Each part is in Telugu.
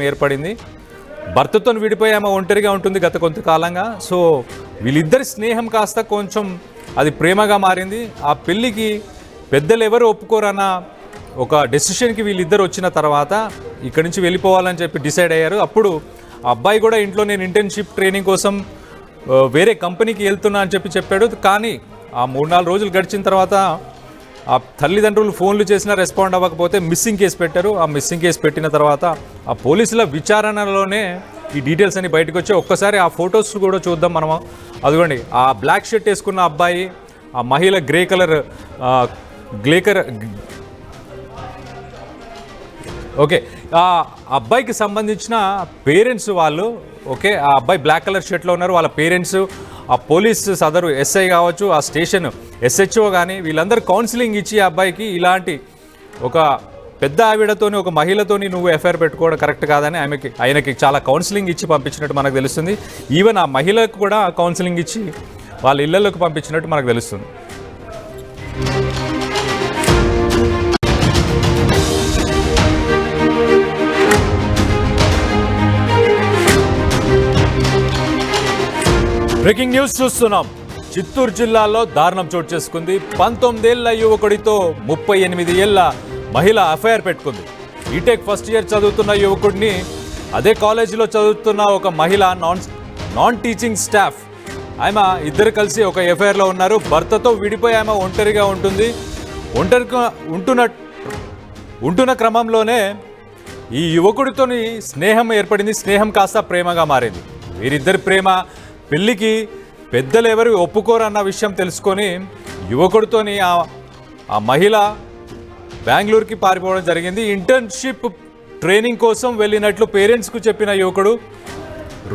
ఏర్పడింది. భర్తతో విడిపోయి ఆమె ఒంటరిగా ఉంటుంది గత కొంతకాలంగా. సో వీళ్ళిద్దరి స్నేహం కాస్త కొంచెం అది ప్రేమగా మారింది. ఆ పెళ్ళికి పెద్దలు ఎవరు ఒప్పుకోరన్న ఒక డెసిషన్కి వీళ్ళిద్దరు వచ్చిన తర్వాత ఇక్కడి నుంచి వెళ్ళిపోవాలని చెప్పి డిసైడ్ అయ్యారు. అప్పుడు ఆ అబ్బాయి కూడా ఇంట్లో నేను ఇంటర్న్షిప్ ట్రైనింగ్ కోసం వేరే కంపెనీకి వెళ్తున్నా అని చెప్పాడు. కానీ ఆ 3-4 రోజులు గడిచిన తర్వాత ఆ తల్లిదండ్రులు ఫోన్లు చేసినా రెస్పాండ్ అవ్వకపోతే మిస్సింగ్ కేసు పెట్టారు. ఆ మిస్సింగ్ కేసు పెట్టిన తర్వాత ఆ పోలీసుల విచారణలోనే ఈ డీటెయిల్స్ అన్ని బయటకు వచ్చాయి. ఒక్కసారి ఆ ఫొటోస్ కూడా చూద్దాం మనం. అదిగోండి, ఆ బ్లాక్ షర్ట్ వేసుకున్న అబ్బాయి, ఆ మహిళ గ్రే కలర్ ఓకే, ఆ అబ్బాయికి సంబంధించిన పేరెంట్స్ వాళ్ళు, ఓకే, ఆ అబ్బాయి బ్లాక్ కలర్ షర్ట్లో ఉన్నారు. వాళ్ళ పేరెంట్స్, ఆ పోలీస్ సదరు ఎస్ఐ కావచ్చు, ఆ స్టేషన్ ఎస్హెచ్ఓ కానీ వీళ్ళందరూ కౌన్సిలింగ్ ఇచ్చి ఆ అబ్బాయికి ఇలాంటి ఒక పెద్ద ఆవిడతోని, ఒక మహిళతోని నువ్వు ఎఫ్ఐఆర్ పెట్టుకోవడం కరెక్ట్ కాదని ఆయనకి చాలా కౌన్సిలింగ్ ఇచ్చి పంపించినట్టు మనకు తెలుస్తుంది. ఈవెన్ ఆ మహిళకు కూడా కౌన్సిలింగ్ ఇచ్చి వాళ్ళ ఇళ్లలోకి పంపించినట్టు మనకు తెలుస్తుంది. బ్రేకింగ్ న్యూస్ చూస్తున్నాం. చిత్తూరు జిల్లాలో దారుణం చోటు చేసుకుంది. 19 ఏళ్ల యువకుడితో 38 ఏళ్ల మహిళ ఎఫ్ఐఆర్ పెట్టుకుంది. బీటెక్ ఫస్ట్ ఇయర్ చదువుతున్న యువకుడిని అదే కాలేజీలో చదువుతున్న ఒక మహిళ నాన్ టీచింగ్ స్టాఫ్, ఆమె ఇద్దరు కలిసి ఒక ఎఫ్ఐఆర్లో ఉన్నారు. భర్తతో విడిపోయి ఆమె ఒంటరిగా ఉంటుంది. ఒంటరిగా ఉంటున్న క్రమంలోనే ఈ యువకుడితోని స్నేహం ఏర్పడింది. స్నేహం కాస్త ప్రేమగా మారింది. వీరిద్దరి ప్రేమ పెళ్ళికి పెద్దలు ఎవరు ఒప్పుకోరన్న విషయం తెలుసుకొని యువకుడితోని ఆ మహిళ బెంగళూరుకి పారిపోవడం జరిగింది. ఇంటర్న్షిప్ ట్రైనింగ్ కోసం వెళ్ళినట్లు పేరెంట్స్కు చెప్పిన యువకుడు,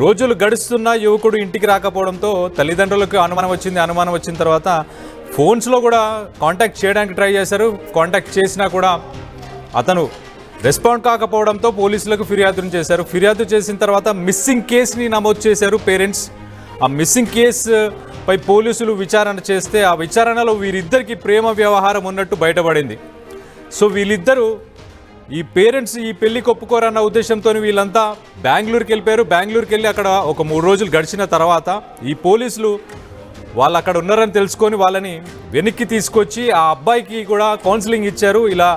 రోజులు గడుస్తున్న యువకుడు ఇంటికి రాకపోవడంతో తల్లిదండ్రులకు అనుమానం వచ్చింది. అనుమానం వచ్చిన తర్వాత ఫోన్స్లో కూడా కాంటాక్ట్ చేయడానికి ట్రై చేశారు. కాంటాక్ట్ చేసినా కూడా అతను రెస్పాండ్ కాకపోవడంతో పోలీసులకు ఫిర్యాదు చేశారు. ఫిర్యాదు చేసిన తర్వాత మిస్సింగ్ కేసుని నమోదు చేశారు పేరెంట్స్. ఆ మిస్సింగ్ కేసుపై పోలీసులు విచారణ చేస్తే ఆ విచారణలో వీరిద్దరికి ప్రేమ వ్యవహారం ఉన్నట్టు బయటపడింది. సో వీళ్ళిద్దరూ, ఈ పేరెంట్స్ ఈ పెళ్లికి ఒప్పుకోరన్న ఉద్దేశంతో వీళ్ళంతా బెంగళూరుకి వెళ్ళిపోయారు. బెంగళూరుకి వెళ్ళి అక్కడ ఒక 3 రోజులు గడిచిన తర్వాత ఈ పోలీసులు వాళ్ళు అక్కడ ఉన్నారని తెలుసుకొని వాళ్ళని వెనక్కి తీసుకొచ్చి ఆ అబ్బాయికి కూడా కౌన్సిలింగ్ ఇచ్చారు. ఇలా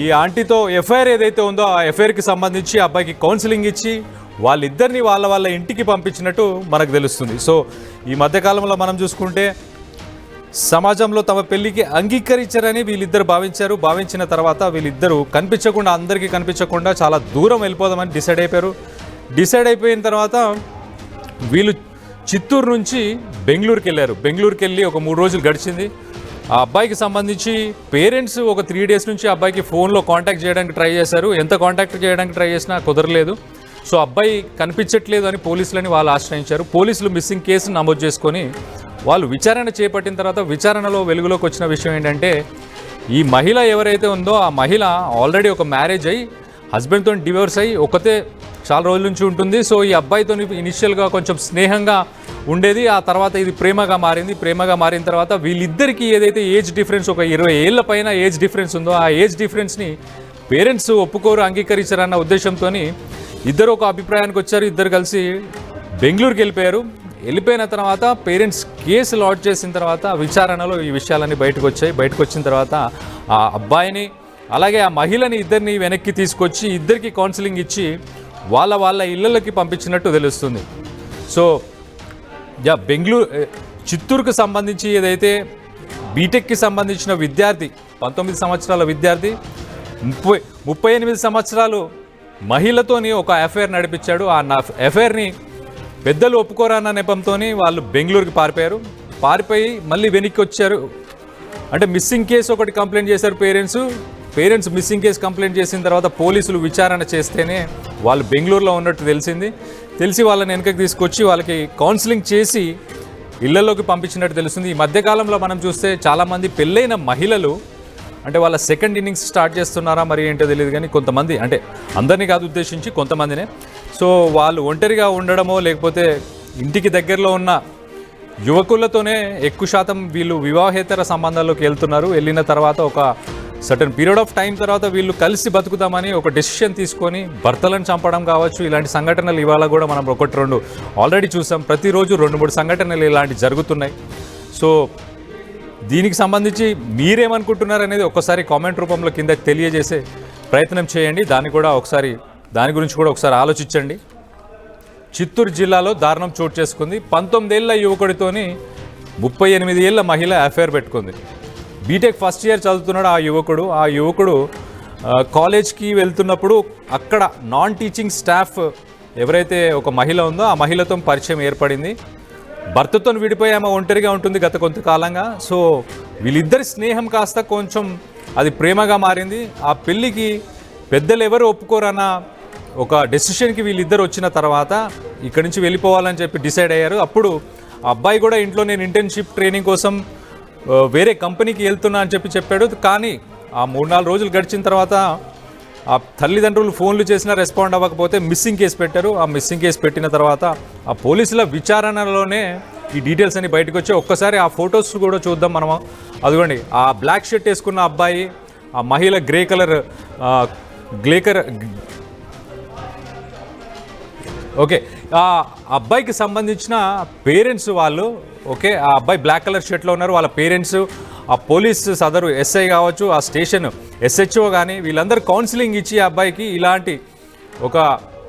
ఈ ఆంటీతో ఎఫ్ఐఆర్ ఏదైతే ఉందో ఆ ఎఫ్ఐఆర్కి సంబంధించి ఆ అబ్బాయికి కౌన్సిలింగ్ ఇచ్చి వాళ్ళిద్దరిని వాళ్ళ ఇంటికి పంపించినట్టు మనకు తెలుస్తుంది. సో ఈ మధ్యకాలంలో మనం చూసుకుంటే సమాజంలో తమ పెళ్లికి అంగీకరించారని వీళ్ళిద్దరు భావించిన తర్వాత వీళ్ళిద్దరూ కనిపించకుండా, అందరికీ కనిపించకుండా చాలా దూరం వెళ్ళిపోదామని డిసైడ్ అయిపోయిన తర్వాత వీళ్ళు చిత్తూరు నుంచి బెంగళూరుకి వెళ్ళారు. బెంగళూరుకి వెళ్ళి ఒక 3 రోజులు గడిచింది. ఆ అబ్బాయికి సంబంధించి పేరెంట్స్ ఒక 3 డేస్ నుంచి అబ్బాయికి ఫోన్లో కాంటాక్ట్ చేయడానికి ట్రై చేశారు. ఎంత కాంటాక్ట్ చేయడానికి ట్రై చేసినా కుదరలేదు. సో అబ్బాయి కనిపించట్లేదు అని పోలీసులని వాళ్ళు ఆశ్రయించారు. పోలీసులు మిస్సింగ్ కేసును నమోదు చేసుకొని వాళ్ళు విచారణ చేపట్టిన తర్వాత విచారణలో వెలుగులోకి వచ్చిన విషయం ఏంటంటే, ఈ మహిళ ఎవరైతే ఉందో ఆ మహిళ ఆల్రెడీ ఒక మ్యారేజ్ అయ్యి హస్బెండ్తో డివోర్స్ అయ్యి ఒకతే చాలా రోజుల నుంచి ఉంటుంది. సో ఈ అబ్బాయితో ఇనిషియల్గా కొంచెం స్నేహంగా ఉండేది. ఆ తర్వాత ఇది ప్రేమగా మారింది. ప్రేమగా మారిన తర్వాత వీళ్ళిద్దరికీ ఏదైతే ఏజ్ డిఫరెన్స్, ఒక 20 ఏళ్ల పైన ఏజ్ డిఫరెన్స్ ఉందో ఆ ఏజ్ డిఫరెన్స్ని పేరెంట్స్ ఒప్పుకోరు, అంగీకరించారన్న ఉద్దేశంతో ఇద్దరు ఒక అభిప్రాయానికి వచ్చారు. ఇద్దరు కలిసి బెంగళూరుకి వెళ్ళిపోయిన తర్వాత పేరెంట్స్ కేసు లాడ్జ్ చేసిన తర్వాత విచారణలో ఈ విషయాలన్నీ బయటకు వచ్చిన తర్వాత ఆ అబ్బాయిని అలాగే ఆ మహిళని ఇద్దరిని వెనక్కి తీసుకొచ్చి ఇద్దరికి కౌన్సిలింగ్ ఇచ్చి వాళ్ళ ఇళ్ళకి పంపించినట్టు తెలుస్తుంది. సో చిత్తూరుకు సంబంధించి ఏదైతే బీటెక్కి సంబంధించిన విద్యార్థి, 19 సంవత్సరాల విద్యార్థి 38 సంవత్సరాలు మహిళతోని ఒక ఎఫ్ఐఆర్ నడిపించాడు. ఆ ఎఫ్ఐఆర్ని పెద్దలు ఒప్పుకోరన్న నెపంతో వాళ్ళు బెంగళూరుకి పారిపోయి మళ్ళీ వెనక్కి వచ్చారు. అంటే మిస్సింగ్ కేసు ఒకటి కంప్లైంట్ చేశారు పేరెంట్స్ మిస్సింగ్ కేసు కంప్లైంట్ చేసిన తర్వాత పోలీసులు విచారణ చేస్తేనే వాళ్ళు బెంగళూరులో ఉన్నట్టు తెలిసి వాళ్ళని వెనకకి తీసుకొచ్చి వాళ్ళకి కౌన్సిలింగ్ చేసి ఇళ్లలోకి పంపించినట్టు తెలుస్తుంది. ఈ మధ్యకాలంలో మనం చూస్తే చాలామంది పెళ్ళైన మహిళలు అంటే వాళ్ళ సెకండ్ ఇన్నింగ్స్ స్టార్ట్ చేస్తున్నారా మరి ఏంటో తెలియదు, కానీ కొంతమంది, అంటే అందరినీ కాదు ఉద్దేశించి కొంతమందినే, సో వాళ్ళు ఒంటరిగా ఉండడమో లేకపోతే ఇంటికి దగ్గరలో ఉన్న యువకులతోనే ఎక్కువ శాతం వీళ్ళు వివాహేతర సంబంధాల్లోకి వెళ్తున్నారు. వెళ్ళిన తర్వాత ఒక సర్టన్ పీరియడ్ ఆఫ్ టైం తర్వాత వీళ్ళు కలిసి బతుకుతామని ఒక డెసిషన్ తీసుకొని భర్తలను చంపడం కావచ్చు, ఇలాంటి సంఘటనలు ఇవాళ కూడా మనం ఒకటి రెండు ఆల్రెడీ చూసాం. ప్రతిరోజు 2-3 సంఘటనలు ఇలాంటివి జరుగుతున్నాయి. సో దీనికి సంబంధించి మీరేమనుకుంటున్నారు అనేది ఒక్కసారి కామెంట్ రూపంలో కింద తెలియజేసే ప్రయత్నం చేయండి. దాని గురించి కూడా ఒకసారి ఆలోచించండి. చిత్తూరు జిల్లాలో దారుణం చోటు చేసుకుంది. 19 ఏళ్ల యువకుడితోని 38 ఏళ్ల మహిళ అఫైర్ పెట్టుకుంది. బీటెక్ ఫస్ట్ ఇయర్ చదువుతున్నాడు ఆ యువకుడు కాలేజ్కి వెళ్తున్నప్పుడు అక్కడ నాన్ టీచింగ్ స్టాఫ్ ఎవరైతే ఒక మహిళ ఉందో ఆ మహిళతో పరిచయం ఏర్పడింది. భర్తతో విడిపోయి ఆమె ఒంటరిగా ఉంటుంది గత కొంతకాలంగా. సో వీళ్ళిద్దరి స్నేహం కాస్త కొంచెం అది ప్రేమగా మారింది. ఆ పెళ్ళికి పెద్దలు ఎవరు ఒప్పుకోరన్న ఒక డెసిషన్కి వీళ్ళిద్దరు వచ్చిన తర్వాత ఇక్కడి నుంచి వెళ్ళిపోవాలని చెప్పి డిసైడ్ అయ్యారు. అప్పుడు ఆ అబ్బాయి కూడా ఇంట్లో నేను ఇంటర్న్షిప్ ట్రైనింగ్ కోసం వేరే కంపెనీకి వెళ్తున్నా అని చెప్పాడు. కానీ ఆ 3-4 రోజులు గడిచిన తర్వాత ఆ తల్లిదండ్రులు ఫోన్లు చేసినా రెస్పాండ్ అవ్వకపోతే మిస్సింగ్ కేసు పెట్టారు. ఆ మిస్సింగ్ కేసు పెట్టిన తర్వాత ఆ పోలీసుల విచారణలోనే ఈ డీటెయిల్స్ అన్ని బయటకు వచ్చి ఒక్కసారి ఆ ఫొటోస్ కూడా చూద్దాం మనం. అదిగోండి, ఆ బ్లాక్ షర్ట్ వేసుకున్న అబ్బాయి, ఆ మహిళ గ్రే కలర్ ఓకే, ఆ అబ్బాయికి సంబంధించిన పేరెంట్స్ వాళ్ళు, ఓకే, ఆ అబ్బాయి బ్లాక్ కలర్ షర్ట్లో ఉన్నారు. వాళ్ళ పేరెంట్స్, ఆ పోలీస్ సదరు ఎస్ఐ కావచ్చు, ఆ స్టేషన్ SHO కానీ వీళ్ళందరూ కౌన్సిలింగ్ ఇచ్చి ఆ అబ్బాయికి ఇలాంటి ఒక